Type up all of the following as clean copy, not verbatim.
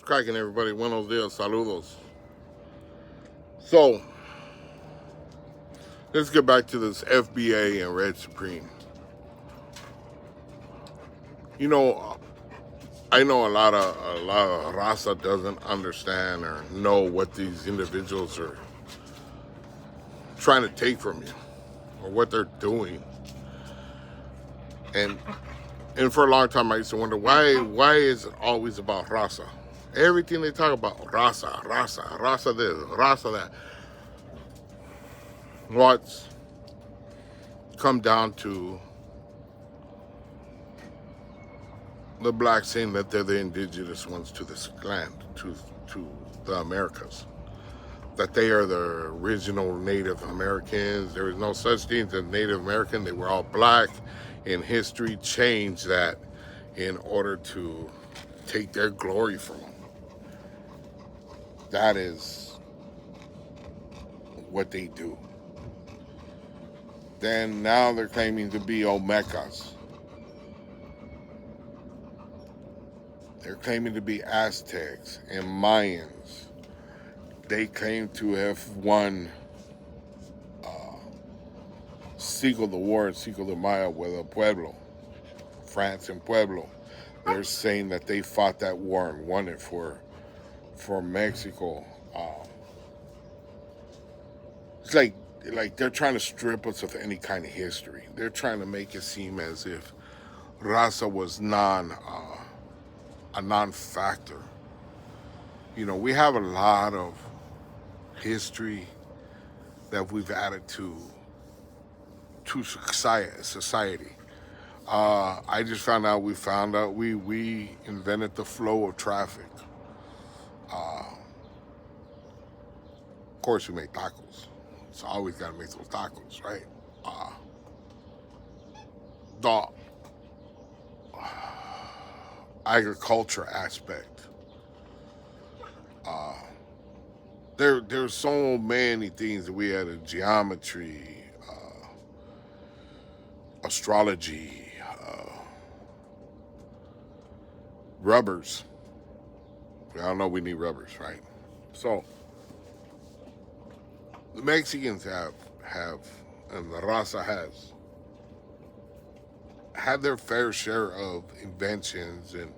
Cracking, everybody. Buenos dias, saludos. So, let's get back to this FBA and Red Supreme. You know, I know a lot of raza doesn't understand or know what these individuals are trying to take from you or what they're doing. And for a long time, I used to wonder why is it always about raza? Everything they talk about, raza this, raza that. What's come down to the blacks saying that they're the indigenous ones to this land, to the Americas, that they are the original Native Americans. There is no such thing as Native American. They were all black, and history changed that in order to take their glory from them. That is what they do. Then now they're claiming to be Olmecas. They're claiming to be Aztecs and Mayans. They claim to have won Siglo the War and Siglo de Mayo with a Pueblo, France and Pueblo. They're saying that they fought that war and won it for Mexico. It's like they're trying to strip us of any kind of history. They're trying to make it seem as if raza was a non-factor. You know, we have a lot of history that we've added to society. I just found out we invented the flow of traffic. Of course, we make tacos. So always got to make those tacos, right? The agriculture aspect. There's so many things that we had in geometry, astrology, rubbers. We all know we need rubbers, right? So the Mexicans have, and the raza has, had their fair share of inventions and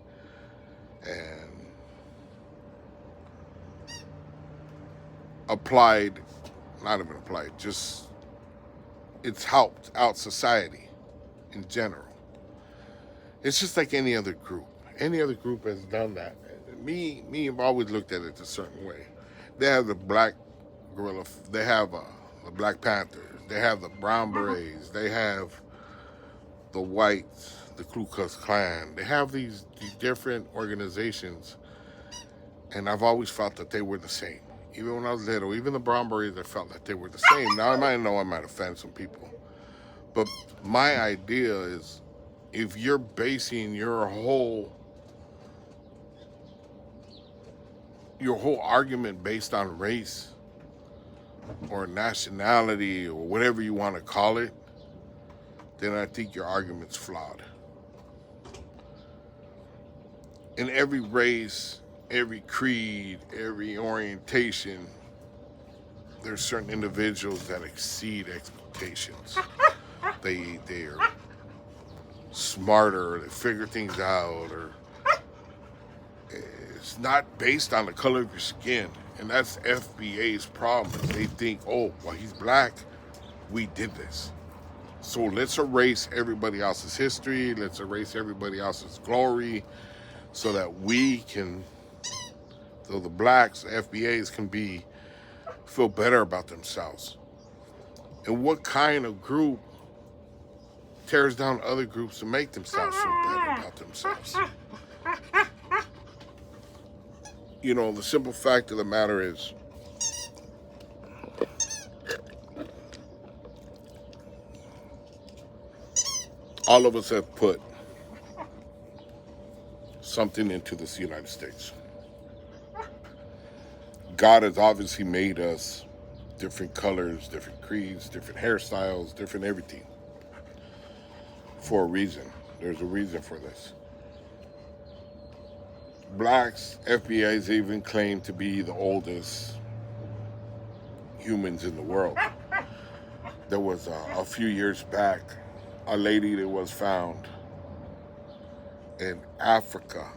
not even applied, just it's helped out society in general. It's just like any other group. Any other group has done that. Me, I've always looked at it a certain way. They have the black guerrilla, they have the Black Panthers, they have the Brown Berets, they have the whites, the Ku Klux Klan. They have these different organizations, and I've always felt that they were the same. Even when I was little, even the Brown Berets, I felt that they were the same. Now, I might offend some people, but my idea is, if you're basing your whole argument based on race or nationality or whatever you want to call it, then I think your argument's flawed. In every race, every creed, every orientation, there's certain individuals that exceed expectations. They're smarter, they figure things out, or it's not based on the color of your skin. And that's FBA's problem. They think, oh, well, he's black, we did this. So let's erase everybody else's history, let's erase everybody else's glory, so that we can, so the blacks, the FBAs can feel better about themselves. And what kind of group tears down other groups to make themselves feel better about themselves? You know, the simple fact of the matter is, all of us have put something into this United States. God has obviously made us different colors, different creeds, different hairstyles, different everything, for a reason. There's a reason for this. Blacks, FBA's even claim to be the oldest humans in the world. There was a few years back a lady that was found in Africa.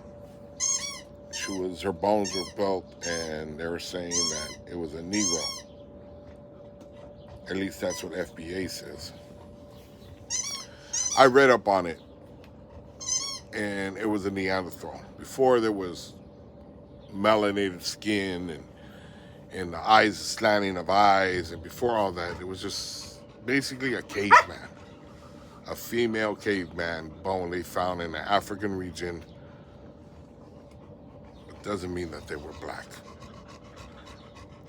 Her bones were built, and they were saying that it was a Negro. At least that's what FBA says. I read up on it, and it was a Neanderthal. Before there was melanated skin and the eyes, slanting of eyes, and before all that, it was just basically a caveman, a female caveman bone they found in the African region. It doesn't mean that they were black.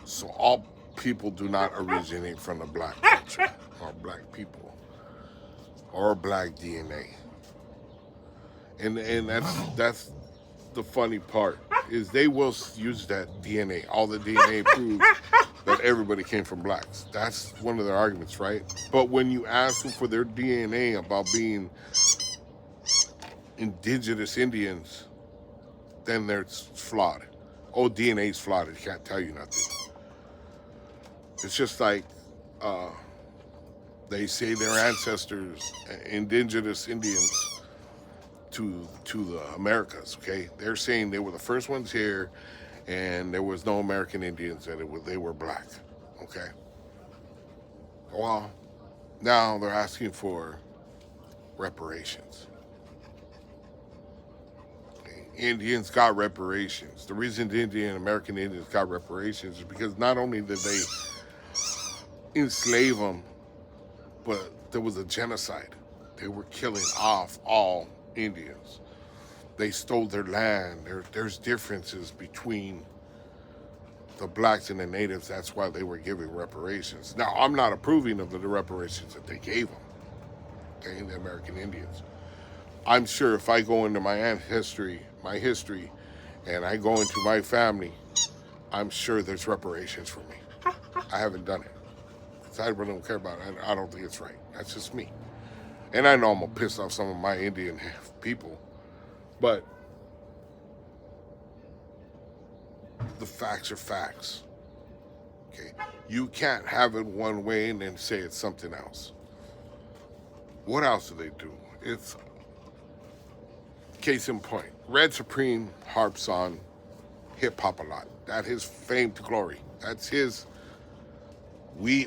So all people do not originate from the black culture or black people or black DNA. And that's the funny part, is they will use that DNA. All the DNA proves that everybody came from blacks. That's one of their arguments, right? But when you ask them for their DNA about being indigenous Indians, then they're flawed. Oh, DNA's flawed. It can't tell you nothing. It's just like they say their ancestors, indigenous Indians, to the Americas, okay? They're saying they were the first ones here, and there was no American Indians, and they were black, okay? Well, now they're asking for reparations. Okay? Indians got reparations. The reason the American Indians got reparations is because not only did they enslave them, but there was a genocide. They were killing off all Indians. They stole their land. There's differences between the blacks and the natives. That's why they were giving reparations. Now, I'm not approving of the reparations that they gave them, okay, the American Indians. I'm sure if I go into my history, and I go into my family, I'm sure there's reparations for me. I haven't done it, because I really don't care about it. I don't think it's right. That's just me. And I know I'm going to piss off some of my Indian people, but the facts are facts, okay? You can't have it one way and then say it's something else. What else do they do? It's case in point. Red Supreme harps on hip-hop a lot. That his fame to glory. That's his, we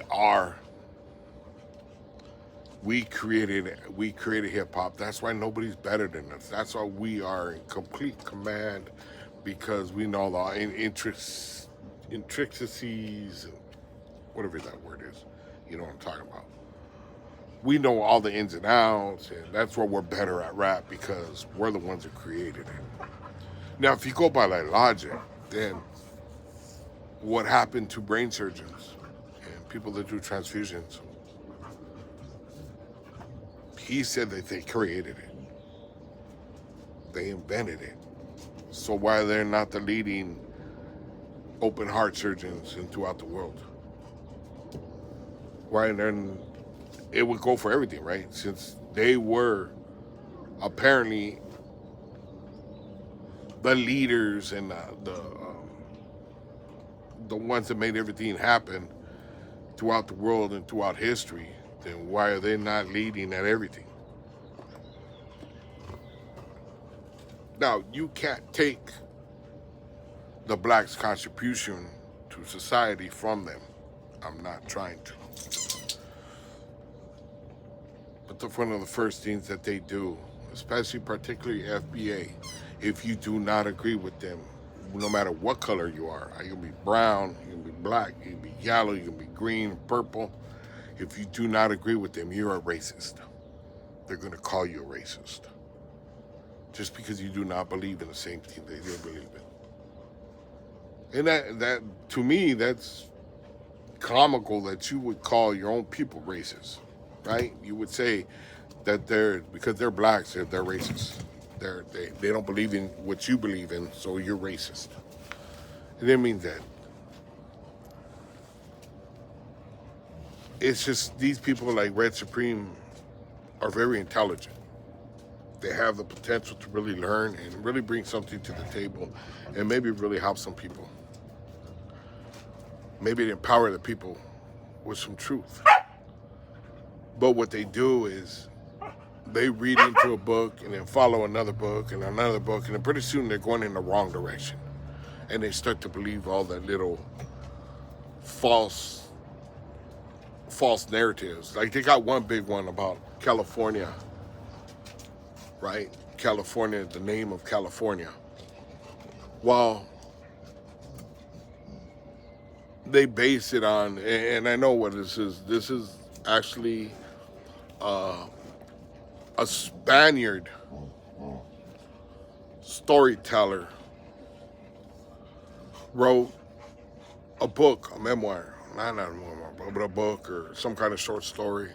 created hip-hop. That's why nobody's better than us. That's why we are in complete command, because we know the intricacies, whatever that word is. You know what I'm talking about. We know all the ins and outs, and that's why we're better at rap, because we're the ones who created it. Now, if you go by that logic, then what happened to brain surgeons and people that do transfusions? He said that they created it. They invented it. So why they're not the leading open heart surgeons throughout the world? Why then it would go for everything, right? Since they were apparently the leaders and the ones that made everything happen throughout the world and throughout history, then why are they not leading at everything? Now, you can't take the blacks' contribution to society from them. I'm not trying to. But one of the first things that they do, especially particularly FBA, if you do not agree with them, no matter what color you are, you can be brown, you can be black, you can be yellow, you can be green, purple. If you do not agree with them, you're a racist. They're going to call you a racist. Just because you do not believe in the same thing they believe in. And that to me, that's comical that you would call your own people racist, right? You would say that because they're blacks, they're racist. They don't believe in what you believe in, so you're racist. It didn't mean that. It's just these people like Red Supreme are very intelligent. they have the potential to really learn and really bring something to the table and maybe really help some people. Maybe empower the people with some truth. But what they do is they read into a book and then follow another book and another book, and then pretty soon they're going in the wrong direction. And they start to believe all that little false narratives. Like they got one big one about California, right? California, the name of California. Well, they base it on, and I know what this is. This is actually a Spaniard storyteller wrote a book, a memoir, not a memoir, but a book or some kind of short story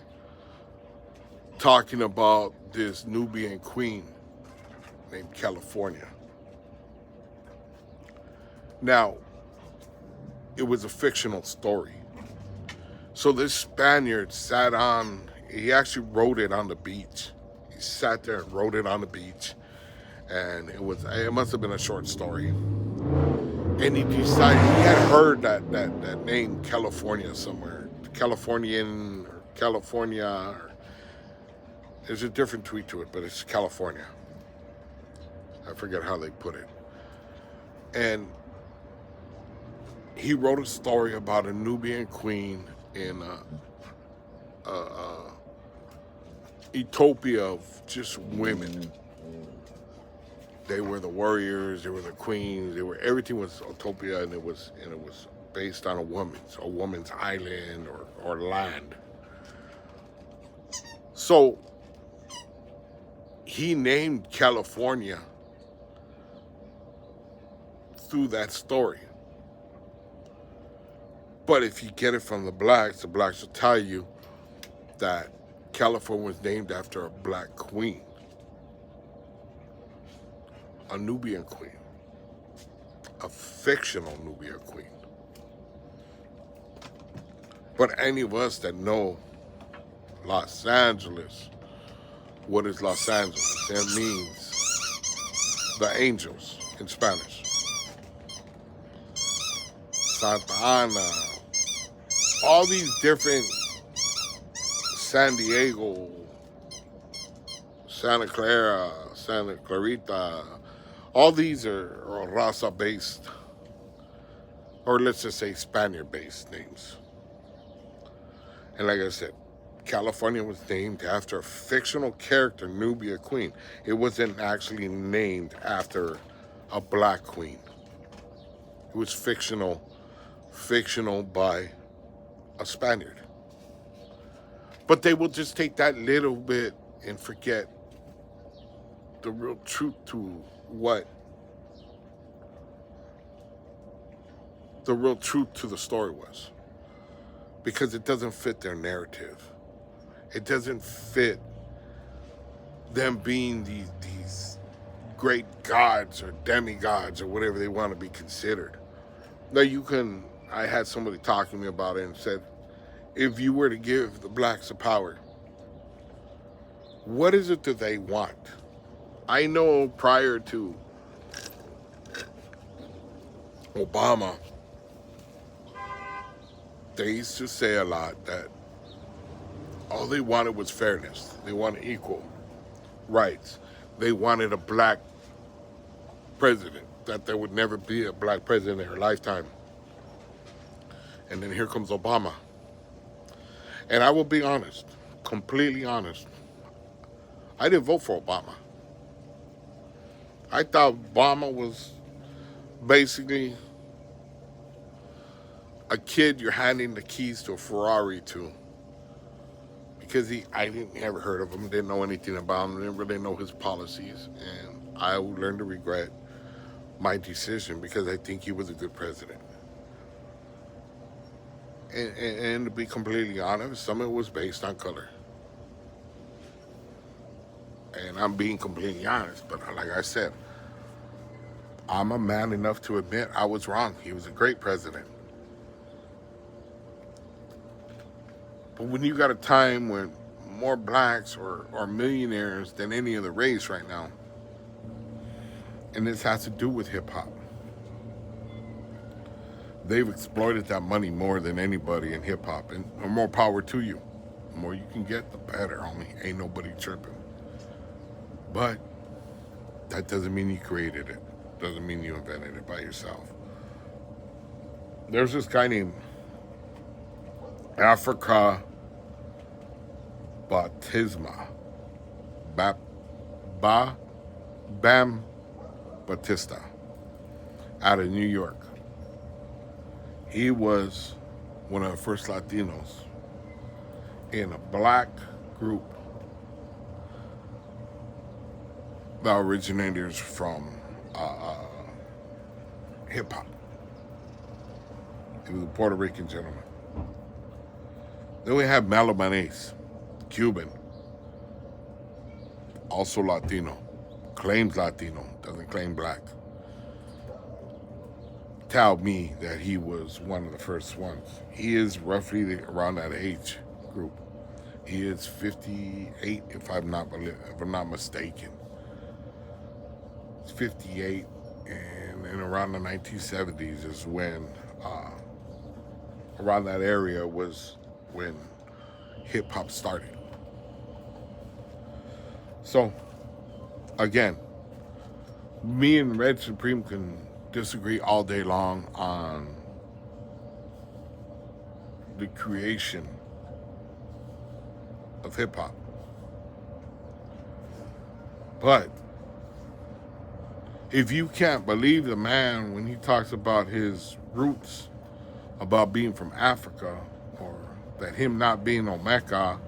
talking about this Nubian queen named California. Now, it was a fictional story. So this Spaniard he actually wrote it on the beach. He sat there and wrote it on the beach. And it must have been a short story. And he decided, he had heard that name California somewhere. Californian, or California, or, there's a different tweet to it, but it's California. I forget how they put it. And he wrote a story about a Nubian queen in utopia of just women. They were the warriors, they were the queens, everything was utopia, and it was based on a woman's island or land. So he named California through that story. But if you get it from the blacks will tell you that California was named after a black queen, a Nubian queen, a fictional Nubian queen. But any of us that know Los Angeles, what is Los Angeles? That means the angels in Spanish. Santa Ana, all these different, San Diego, Santa Clara, Santa Clarita, all these are raza based, or let's just say Spaniard based names. And like I said, California was named after a fictional character, Nubia Queen. It wasn't actually named after a black queen. It was fictional by a Spaniard. But they will just take that little bit and forget the real truth to what the real truth to the story was. Because it doesn't fit their narrative. It doesn't fit them being these great gods or demigods or whatever they want to be considered. Now I had somebody talking to me about it and said, if you were to give the blacks the power, what is it that they want? I know prior to Obama, they used to say a lot that all they wanted was fairness. They wanted equal rights. They wanted a black president, that there would never be a black president in their lifetime. And then here comes Obama. And I will be honest, completely honest, I didn't vote for Obama. I thought Obama was basically a kid you're handing the keys to a Ferrari to. Because I didn't ever heard of him, didn't know anything about him, didn't really know his policies. And I learned to regret my decision because I think he was a good president. And to be completely honest, some of it was based on color. And I'm being completely honest, but like I said, I'm a man enough to admit I was wrong. He was a great president. But when you got a time when more blacks or millionaires than any other race right now. And this has to do with hip hop. They've exploited that money more than anybody in hip hop, and more power to you. The more you can get, the better, homie. Ain't nobody tripping. But that doesn't mean you created it. Doesn't mean you invented it by yourself. There's this guy named Africa Baptisma. Bam Batista out of New York. He was one of the first Latinos in a black group that originated from hip hop. He was a Puerto Rican gentleman. Then we have Malabanese, Cuban, also Latino, claims Latino, doesn't claim black. Tell me that he was one of the first ones. He is roughly around that age group. He is 58, if I'm not mistaken. It's 58, and around the 1970s is when, around that area was when hip hop started. So, again, me and Red Supreme can disagree all day long on the creation of hip hop. But if you can't believe the man when he talks about his roots, about being from Africa, or that him not being Olmeca,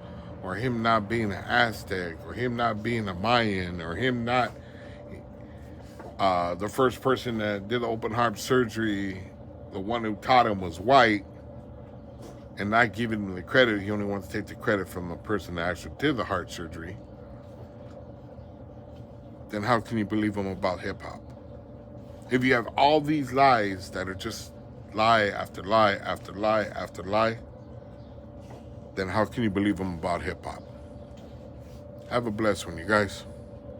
or him not being an Aztec, or him not being a Mayan, or him not the first person that did open heart surgery, the one who taught him was white, and not giving him the credit, he only wants to take the credit from the person that actually did the heart surgery, then how can you believe him about hip-hop? If you have all these lies that are just lie after lie after lie after lie, then how can you believe him about hip-hop? Have a blessed one, you guys.